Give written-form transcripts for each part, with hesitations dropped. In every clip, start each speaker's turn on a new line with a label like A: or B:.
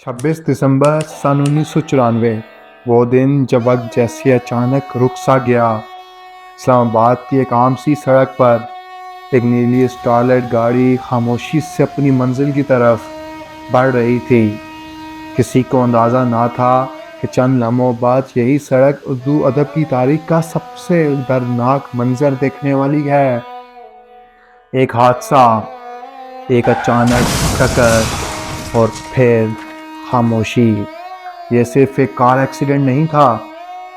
A: 26 دسمبر سن 1994 وہ دن جب وقت جیسے اچانک رک سا گیا۔ اسلام آباد کی ایک عام سی سڑک پر ایک نیلی اسٹارلائٹ گاڑی خاموشی سے اپنی منزل کی طرف بڑھ رہی تھی۔ کسی کو اندازہ نہ تھا کہ چند لمحوں بعد یہی سڑک اردو ادب کی تاریخ کا سب سے دردناک منظر دیکھنے والی ہے۔ ایک حادثہ، ایک اچانک ٹکر اور پھر خاموشی۔ یہ صرف ایک کار ایکسیڈنٹ نہیں تھا،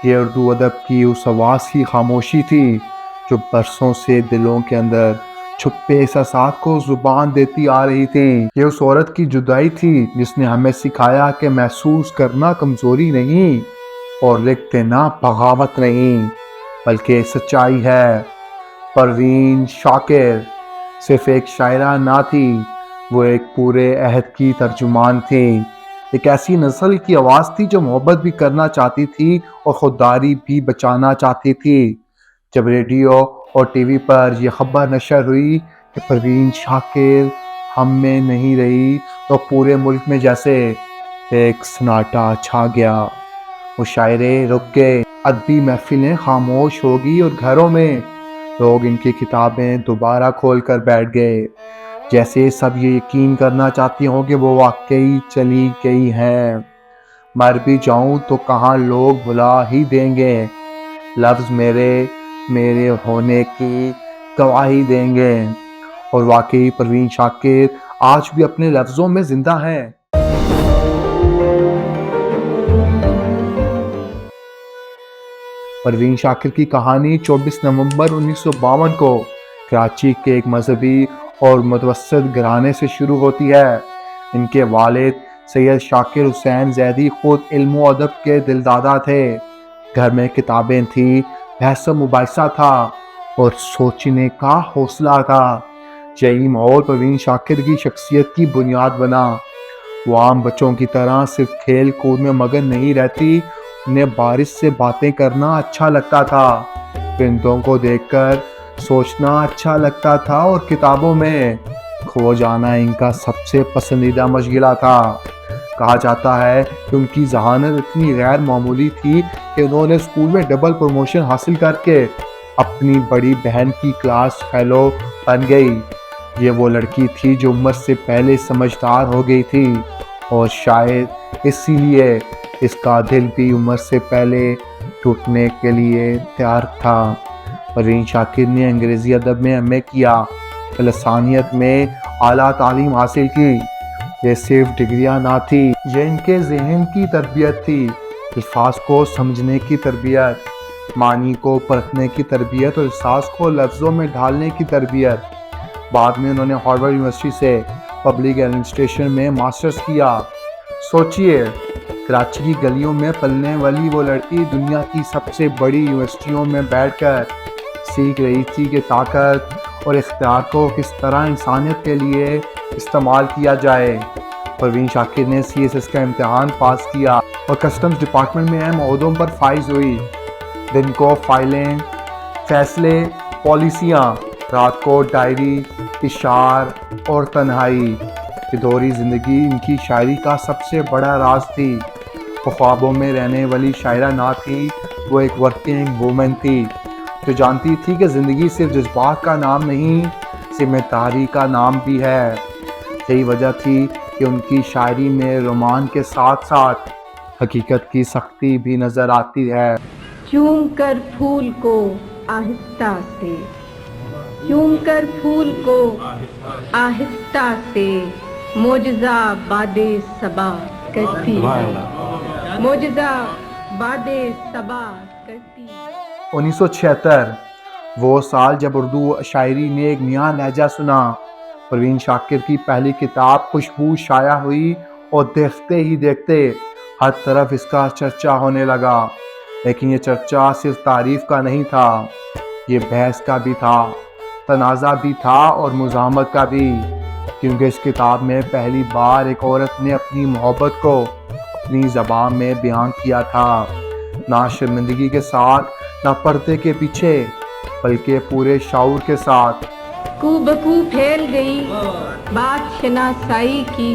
A: یہ اردو ادب کی اس آواز کی خاموشی تھی جو برسوں سے دلوں کے اندر چھپے احساسات کو زبان دیتی آ رہی تھی۔ یہ اس عورت کی جدائی تھی جس نے ہمیں سکھایا کہ محسوس کرنا کمزوری نہیں اور لکھ دینا بغاوت نہیں بلکہ سچائی ہے۔ پروین شاکر صرف ایک شاعرہ نہ تھی، وہ ایک پورے عہد کی ترجمان تھی، ایک ایسی نسل کی آواز تھی جو محبت بھی کرنا چاہتی تھی اور خودداری بھی بچانا چاہتی تھی۔ جب ریڈیو اور ٹی وی پر یہ خبر نشر ہوئی کہ پروین شاکر ہم میں نہیں رہی تو پورے ملک میں جیسے ایک سناٹا چھا گیا۔ مشاعرے رک گئے، ادبی محفلیں خاموش ہو گئی اور گھروں میں لوگ ان کی کتابیں دوبارہ کھول کر بیٹھ گئے، جیسے سب یہ یقین کرنا چاہتی ہوں کہ وہ واقعی چلی گئی ہیں۔ مر بھی جاؤں تو کہاں لوگ بھلا ہی دیں گے، لفظ میرے ہونے کی گواہی دیں گے۔ اور واقعی پروین شاکر آج بھی اپنے لفظوں میں زندہ ہے۔ پروین شاکر کی کہانی 24 نومبر 1952 کو کراچی کے ایک مذہبی اور متوسط گھرانے سے شروع ہوتی ہے۔ ان کے والد سید شاکر حسین زیدی خود علم و ادب کے دلدادہ تھے۔ گھر میں کتابیں تھیں، بحث و مباحثہ تھا اور سوچنے کا حوصلہ تھا۔ یہی ماحول پروین شاکر کی شخصیت کی بنیاد بنا۔ وہ عام بچوں کی طرح صرف کھیل کود میں مگن نہیں رہتی، انہیں بارش سے باتیں کرنا اچھا لگتا تھا، پرندوں کو دیکھ کر سوچنا اچھا لگتا تھا اور کتابوں میں کھو جانا ان کا سب سے پسندیدہ مشغلہ تھا۔ کہا جاتا ہے کہ ان کی ذہانت اتنی غیر معمولی تھی کہ انہوں نے اسکول میں ڈبل پروموشن حاصل کر کے اپنی بڑی بہن کی کلاس فیلو بن گئی۔ یہ وہ لڑکی تھی جو عمر سے پہلے سمجھدار ہو گئی تھی اور شاید اسی لیے اس کا دل بھی عمر سے پہلے ٹوٹنے کے لیے تیار تھا۔ پروین شاکر نے انگریزی ادب میں ایم اے کیا، لسانیات میں اعلیٰ تعلیم حاصل کی۔ یہ صرف ڈگریاں نہ تھی، یہ ان کے ذہن کی تربیت تھی، الفاظ کو سمجھنے کی تربیت، معنی کو پرکھنے کی تربیت اور احساس کو لفظوں میں ڈھالنے کی تربیت۔ بعد میں انہوں نے ہارورڈ یونیورسٹی سے پبلک ایڈمنسٹریشن میں ماسٹرز کیا۔ سوچئے، کراچی کی گلیوں میں پلنے والی وہ لڑکی دنیا کی سب سے بڑی یونیورسٹیوں میں بیٹھ کر سیکھ رہی تھی کہ طاقت اور اختیار کو کس طرح انسانیت کے لیے استعمال کیا جائے۔ پروین شاکر نے سی ایس ایس کا امتحان پاس کیا اور کسٹمز ڈپارٹمنٹ میں اہم عہدوں پر فائز ہوئی۔ دن کو فائلیں، فیصلے، پالیسیاں، رات کو ڈائری، اشعار اور تنہائی۔ ادھوری زندگی ان کی شاعری کا سب سے بڑا راز تھی۔ وہ خوابوں میں رہنے والی شاعرہ نہ تھی، وہ ایک ورکنگ وومن تھی جو جانتی تھی کہ زندگی صرف جذبات کا نام نہیں، ذمہ داری کا نام بھی ہے۔ یہی وجہ تھی کہ ان کی شاعری میں رومان کے ساتھ ساتھ حقیقت کی سختی بھی نظر آتی ہے۔
B: چوم کر پھول کو آہستہ سے، چوم کر پھول کو آہستہ سے، معجزہ باد صبا کرتی ہے، معجزہ باد صبا کرتی ہے۔
A: 1976 وہ سال جب اردو شاعری نے ایک نیا لہجہ سنا۔ پروین شاکر کی پہلی کتاب خوشبو شائع ہوئی اور دیکھتے ہی دیکھتے ہر طرف اس کا چرچا ہونے لگا۔ لیکن یہ چرچا صرف تعریف کا نہیں تھا، یہ بحث کا بھی تھا، تنازع بھی تھا اور مزاحمت کا بھی، کیونکہ اس کتاب میں پہلی بار ایک عورت نے اپنی محبت کو اپنی زبان میں بیان کیا تھا، نہ شرمندگی کے ساتھ، نہ پردے کے پیچھے، بلکہ پورے شعور کے ساتھ۔
B: کو بکو پھیل گئی بات شناسائی کی،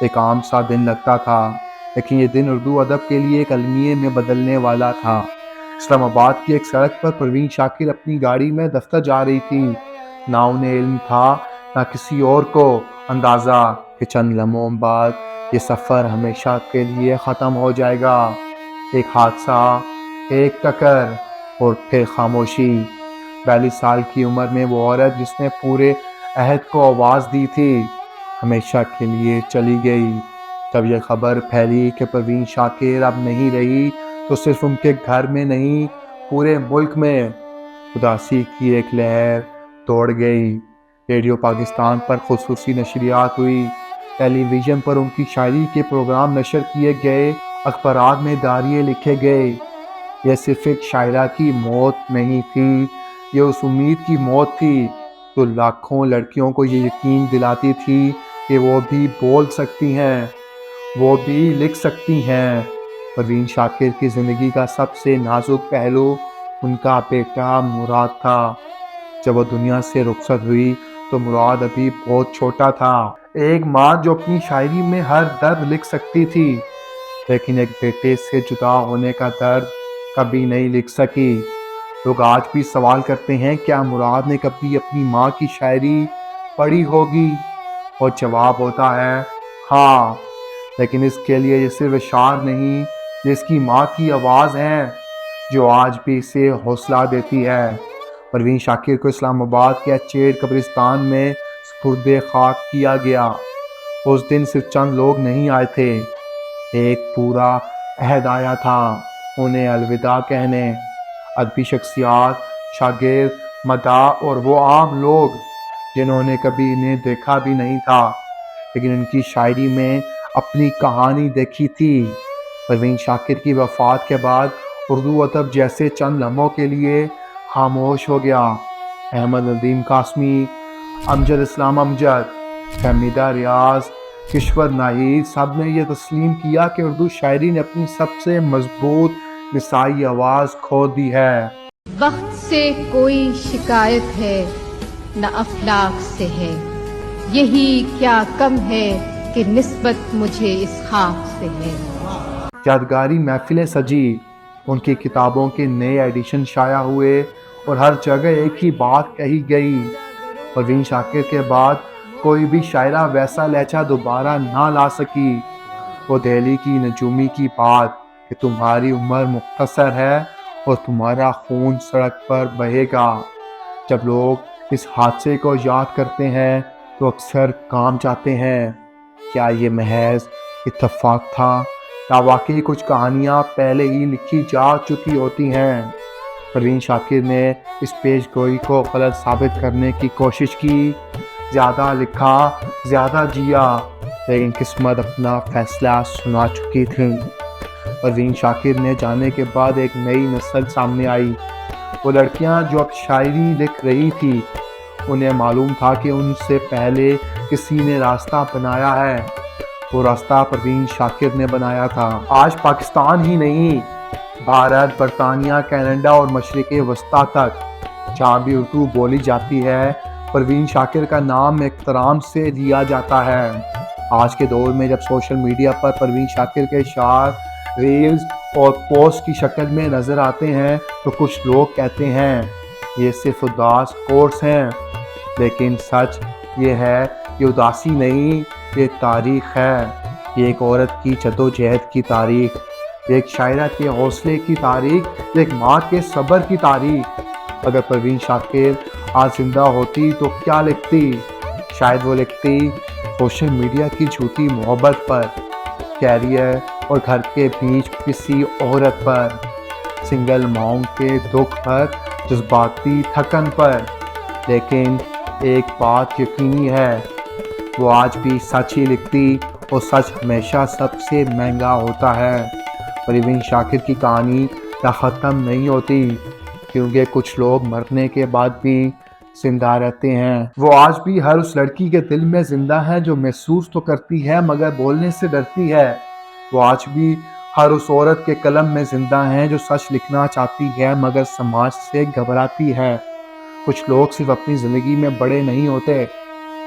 A: ایک عام سا دن لگتا تھا، لیکن یہ دن اردو ادب کے لیے ایک المیے میں بدلنے والا تھا۔ اسلام آباد کی ایک سڑک پر پروین شاکر اپنی گاڑی میں دفتر جا رہی تھی۔ نہ انہیں علم تھا نہ کسی اور کو اندازہ کہ چند لمحوں بعد یہ سفر ہمیشہ کے لیے ختم ہو جائے گا۔ ایک حادثہ، ایک ٹکر اور پھر خاموشی۔ 42 سال کی عمر میں وہ عورت جس نے پورے عہد کو آواز دی تھی، ہمیشہ کے لیے چلی گئی۔ جب یہ خبر پھیلی کہ پروین شاکر اب نہیں رہی تو صرف ان کے گھر میں نہیں، پورے ملک میں اداسی کی ایک لہر دوڑ گئی۔ ریڈیو پاکستان پر خصوصی نشریات ہوئی، ٹیلی ویژن پر ان کی شاعری کے پروگرام نشر کیے گئے، اخبارات میں داریے لکھے گئے۔ یہ صرف ایک شاعرہ کی موت نہیں تھی، یہ اس امید کی موت تھی جو لاکھوں لڑکیوں کو یہ یقین دلاتی تھی کہ وہ بھی بول سکتی ہیں، وہ بھی لکھ سکتی ہیں۔ پروین شاکر کی زندگی کا سب سے نازک پہلو ان کا بیٹا مراد تھا۔ جب وہ دنیا سے رخصت ہوئی تو مراد ابھی بہت چھوٹا تھا، ایک ماں جو اپنی شاعری میں ہر درد لکھ سکتی تھی، لیکن ایک بیٹے سے جدا ہونے کا درد کبھی نہیں لکھ سکی۔ لوگ آج بھی سوال کرتے ہیں کیا مراد نے کبھی اپنی ماں کی شاعری پڑھی ہوگی، اور جواب ہوتا ہے ہاں، لیکن اس کے لیے یہ صرف اشعار نہیں، یہ اس کی ماں کی آواز ہے جو آج بھی اسے حوصلہ دیتی ہے۔ پروین شاکر کو اسلام آباد کے چیڑ قبرستان میں سپرد خاک کیا گیا۔ اس دن صرف چند لوگ نہیں آئے تھے، ایک پورا عہد آیا تھا انہیں الوداع کہنے۔ ادبی شخصیات، شاگرد، مداح اور وہ عام لوگ جنہوں نے کبھی انہیں دیکھا بھی نہیں تھا لیکن ان کی شاعری میں اپنی کہانی دیکھی تھی۔ پروین شاکر کی وفات کے بعد اردو ادب جیسے چند لمحوں کے لیے خاموش ہو گیا۔ احمد ندیم قاسمی، امجد اسلام امجد، فہمیدہ ریاض، کشور ناہید سب نے یہ تسلیم کیا کہ اردو شاعری نے اپنی سب سے مضبوط نسائی آواز کھو دی ہے۔
C: وقت سے کوئی شکایت ہے نہ افلاک سے ہے، یہی کیا کم ہے کہ نسبت مجھے اس خاک سے ہے۔
A: یادگاری محفلیں سجی، ان کی کتابوں کے نئے ایڈیشن شائع ہوئے اور ہر جگہ ایک ہی بات کہی گئی، پروین شاکر کے بعد کوئی بھی شاعرہ ویسا لہجہ دوبارہ نہ لا سکی۔ وہ دہلی کی نجومی کی بات کہ تمہاری عمر مختصر ہے اور تمہارا خون سڑک پر بہے گا۔ جب لوگ اس حادثے کو یاد کرتے ہیں تو اکثر کام چاہتے ہیں، کیا یہ محض اتفاق تھا یا واقعی کچھ کہانیاں پہلے ہی لکھی جا چکی ہوتی ہیں؟ پروین شاکر نے اس پیش گوئی کو غلط ثابت کرنے کی کوشش کی، زیادہ لکھا، زیادہ جیا، لیکن قسمت اپنا فیصلہ سنا چکی تھی۔ پروین شاکر نے جانے کے بعد ایک نئی نسل سامنے آئی۔ وہ لڑکیاں جو اب شاعری لکھ رہی تھی، انہیں معلوم تھا کہ ان سے پہلے کسی نے راستہ بنایا ہے، وہ راستہ پروین شاکر نے بنایا تھا۔ آج پاکستان ہی نہیں، بھارت، برطانیہ، کینیڈا اور مشرق وسطیٰ تک جہاں بھی اردو بولی جاتی ہے، پروین شاکر کا نام احترام سے لیا جاتا ہے۔ آج کے دور میں جب سوشل میڈیا پر پروین شاکر کے اشعار ریلز اور پوسٹ کی شکل میں نظر آتے ہیں تو کچھ لوگ کہتے ہیں یہ صرف اداس کورس ہیں، لیکن سچ یہ ہے کہ اداسی نہیں، یہ تاریخ ہے، یہ ایک عورت کی جدوجہد کی تاریخ، ایک شاعرہ کے حوصلے کی تاریخ، ایک ماں کے صبر کی تاریخ۔ اگر پروین شاکر آج زندہ ہوتی تو کیا لکھتی؟ شاید وہ لکھتی سوشل میڈیا کی جھوٹی محبت پر، کیریئر اور گھر کے بیچ کسی عورت پر، سنگل ماؤں کے دکھ پر، جذباتی تھکن پر، لیکن ایک بات یقینی ہے، وہ آج بھی سچ ہی لکھتی، اور سچ ہمیشہ سب سے مہنگا ہوتا ہے۔ پروین شاکر کی کہانی نہ ختم نہیں ہوتی، کیونکہ کچھ لوگ مرنے کے بعد بھی زندہ رہتے ہیں۔ وہ آج بھی ہر اس لڑکی کے دل میں زندہ ہے جو محسوس تو کرتی ہے مگر بولنے سے ڈرتی ہے۔ وہ آج بھی ہر اس عورت کے قلم میں زندہ ہیں جو سچ لکھنا چاہتی ہے مگر سماج سے گھبراتی ہے۔ کچھ لوگ صرف اپنی زندگی میں بڑے نہیں ہوتے،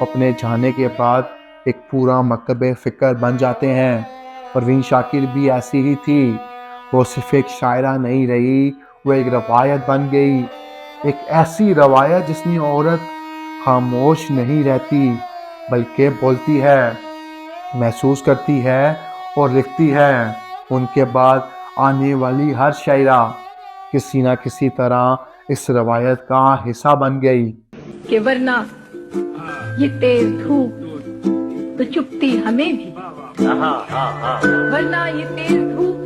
A: اپنے جانے کے بعد ایک پورا مکتب فکر بن جاتے ہیں۔ پروین شاکر بھی ایسی ہی تھی، وہ صرف ایک شاعرہ نہیں رہی، وہ ایک روایت بن گئی، ایک ایسی روایت جس میں عورت خاموش نہیں رہتی بلکہ بولتی ہے، محسوس کرتی ہے اور لکھتی ہے۔ ان کے بعد آنے والی ہر شاعرہ کسی نہ کسی طرح اس روایت کا حصہ بن گئی۔
B: کہ ورنہ یہ تیز دھوپ تو چپتی ہمیں بھی، ورنہ یہ تیز دھوپ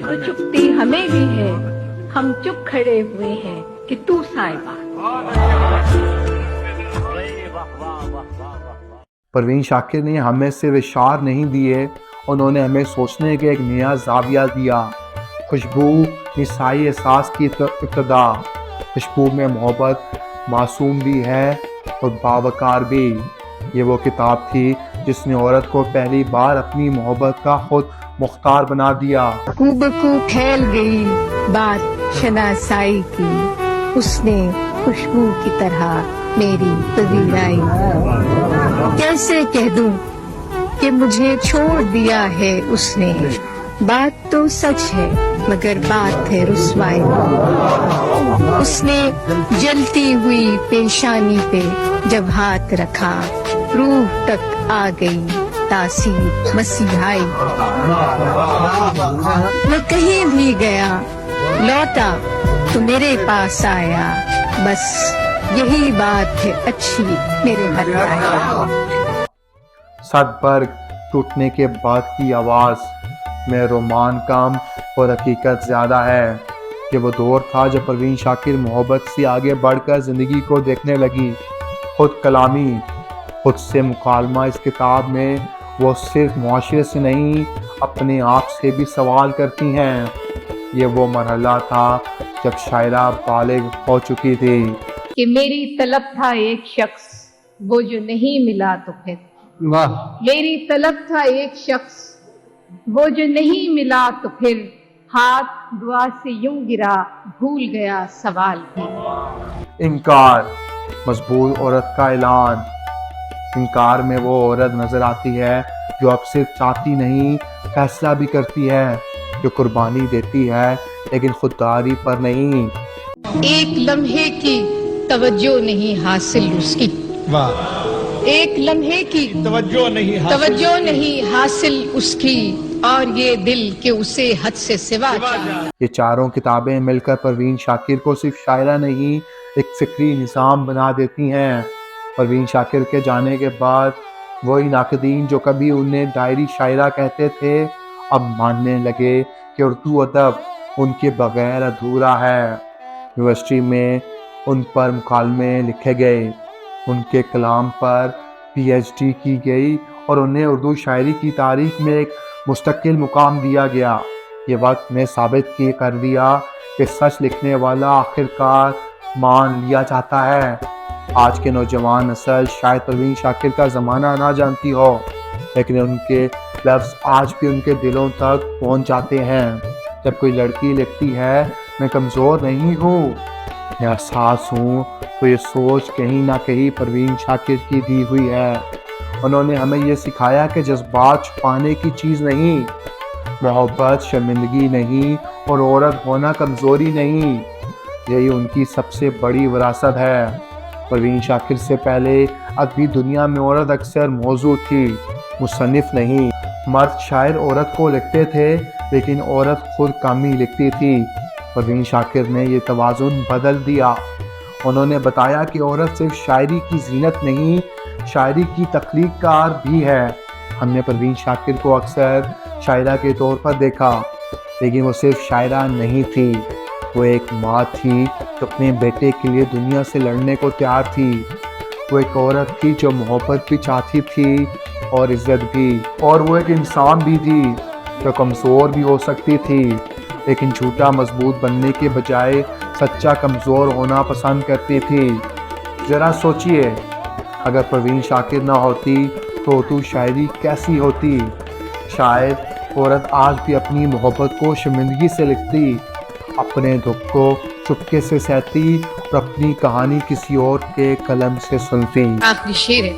B: تو چپتی ہمیں بھی ہے، ہم چپ کھڑے ہوئے ہیں کہ تو صاحبہ۔
A: پروین شاکر نے ہمیں صرف اشعار نہیں دیے، انہوں نے ہمیں سوچنے کے ایک نیا زاویہ دیا۔ خوشبو نسائی احساس کی ابتدا، خوشبو میں محبت معصوم بھی ہے اور باوقار بھی۔ یہ وہ کتاب تھی جس نے عورت کو پہلی بار اپنی محبت کا خود مختار بنا دیا۔
C: کو بکو پھیل گئی بات شناسائی کی، اس نے خوشبو کی طرح میری پذیرائی۔ کیسے کہہ دوں کہ مجھے چھوڑ دیا ہے اس نے، بات تو سچ ہے مگر بات ہے رسوائی۔ اس نے جلتی ہوئی پیشانی پہ جب ہاتھ رکھا، روح تک آ گئی تاثیر مسیحائی۔ میں کہیں بھی گیا لوٹا تو میرے پاس آیا، بس یہی بات ہے اچھی میرے گھر آیا۔
A: صد برگ ٹوٹنے کے بعد کی آواز میں رومان کم اور حقیقت زیادہ ہے۔ کہ وہ دور تھا جب پروین شاکر محبت سے آگے بڑھ کر زندگی کو دیکھنے لگی۔ خود کلامی، خود سے مکالمہ اس کتاب میں وہ صرف معاشرے سے نہیں اپنے آپ سے بھی سوال کرتی ہیں۔ یہ وہ مرحلہ تھا جب شاعرہ بالغ ہو چکی تھی۔
B: کہ میری طلب تھا ایک شخص وہ جو نہیں ملا تو پھر، میری طلب تھا ایک شخص وہ جو نہیں ملا تو پھر، ہاتھ دعا سے یوں گرا بھول گیا سوال بھی۔
A: انکار، مضبوط عورت کا اعلان۔ انکار میں وہ عورت نظر آتی ہے جو اب صرف چاہتی نہیں، فیصلہ بھی کرتی ہے، جو قربانی دیتی ہے لیکن خودداری پر نہیں۔
C: ایک لمحے کی توجہ نہیں حاصل اس کی، ایک لمحے کی توجہ نہیں حاصل اس کی، اور یہ دل کہ اسے حد سے سوا چاہے۔
A: یہ چاروں کتابیں مل کر پروین شاکر کو صرف شاعرہ نہیں، ایک فکری نظام بنا دیتی ہیں۔ پروین شاکر کے جانے کے بعد وہی ناقدین جو کبھی انہیں ڈائری شاعرہ کہتے تھے، اب ماننے لگے کہ اردو ادب ان کے بغیر ادھورا ہے۔ یونیورسٹی میں ان پر مکالمے لکھے گئے، ان کے کلام پر پی ایچ ڈی کی گئی اور انہیں اردو شاعری کی تاریخ میں ایک مستقل مقام دیا گیا۔ یہ وقت نے ثابت کر دیا کہ سچ لکھنے والا آخرکار مان لیا جاتا ہے۔ آج کے نوجوان نسل شاید پروین شاکر کا زمانہ نہ جانتی ہو، لیکن ان کے لفظ آج بھی ان کے دلوں تک پہنچ جاتے ہیں۔ جب کوئی لڑکی لکھتی ہے میں کمزور نہیں ہوں یا احساس ہوں، تو یہ سوچ کہیں نہ کہیں پروین شاکر کی دی ہوئی ہے۔ انہوں نے ہمیں یہ سکھایا کہ جذبات چھپانے کی چیز نہیں، محبت شرمندگی نہیں، اور عورت ہونا کمزوری نہیں۔ یہی ان کی سب سے بڑی وراثت ہے۔ پروین شاکر سے پہلے ادبی دنیا میں عورت اکثر موضوع تھی، مصنف نہیں۔ مرد شاعر عورت کو لکھتے تھے لیکن عورت خود کم ہی لکھتی تھی۔ پروین شاکر نے یہ توازن بدل دیا۔ انہوں نے بتایا کہ عورت صرف شاعری کی زینت نہیں، شاعری کی تخلیق کار بھی ہے۔ ہم نے پروین شاکر کو اکثر شاعرہ کے طور پر دیکھا، لیکن وہ صرف شاعرہ نہیں تھی، وہ ایک ماں تھی جو اپنے بیٹے کے لیے دنیا سے لڑنے کو تیار تھی۔ وہ ایک عورت تھی جو محبت بھی چاہتی تھی اور عزت بھی، اور وہ ایک انسان بھی تھی جو کمزور بھی ہو سکتی تھی، لیکن جھوٹا مضبوط بننے کے بجائے سچا کمزور ہونا پسند کرتی تھی۔ ذرا سوچئے، اگر پروین شاکر نہ ہوتی تو اردو شاعری کیسی ہوتی؟ شاید عورت آج بھی اپنی محبت کو شرمندگی سے لکھتی، اپنے دکھ کو چپکے سے سہتی اور اپنی کہانی کسی اور کے قلم سے سنتی۔
C: آخری شعر ہے